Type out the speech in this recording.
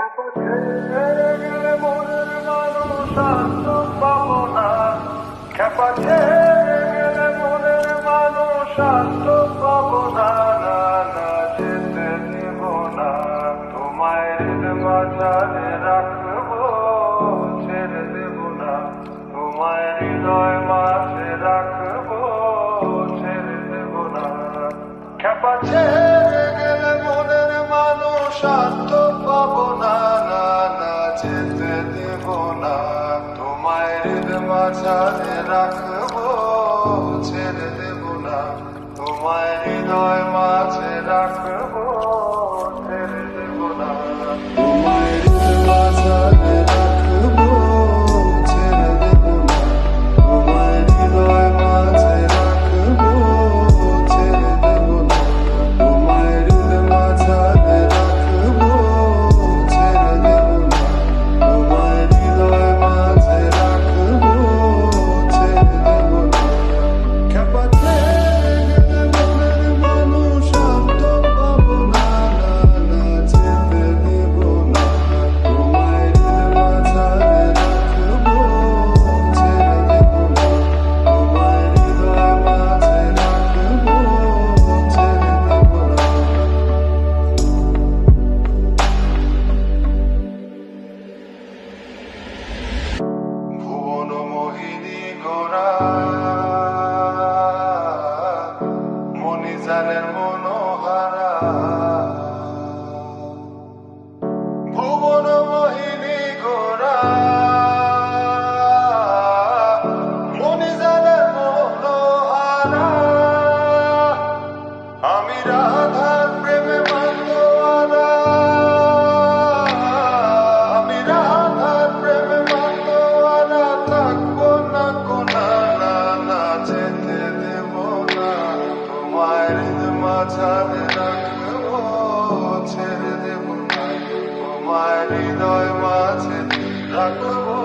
ছেড়ে গেলে মনের মানুষ আর তো পাবো না। খেপা ছেড়ে গেলে মনের মানুষ আর তো পাবো না। না না, যেতে দেব না, তোমায় মাঝারে রাখবো, ছেড়ে দেব না, তোমায় হৃদয় মাঝে রাখবো, ছেড়ে দেব না। খেপা ছেড়ে গেলে মনের মানুষ আর তো পাবো না। না না, যেতে দেব না, তোমায় মাঝারে রাখবো, ছেড়ে দেব না, তোমায় হৃদয় মাঝে রাখবো, ছেড়ে দেব না, তোমায় মাঝারে রাখবো, ছেড়ে দেব না, তোমায় হৃদয় মাঝে রাখবো, ছেড়ে দেব না, তোমায় হৃদয় মাঝারে রাখবো, ছেড়ে দেব না, তোমায় হৃদয় মাঝে রাখবো, ছেড়ে দেব না। খেপা ছেড়ে গেলে মনের মানুষ আর তো পাবো না। না না, যেতে দেব না, তোমায় হৃদয় মাঝারে রাখবো, ছেড়ে দেব না, তোমায় হৃদয় মাঝে রাখবো, ছেড়ে দেব না। ভুবন মোহিনী গোরা মনিজানের মনোহারা, ভুবন মোহিনী গোরা মনিজানের মনোহারা। আমি রাধার প্রেমে মাতোয়ারা, আমি রাধার প্রেমে মাতোয়ারা, থাকবো না কোনা। না না, যেতে দেব না, তোমায় মাঝারে রাখবো, ছেড়ে দেব না, তোমায় হৃদয় মাঝে রাখবো,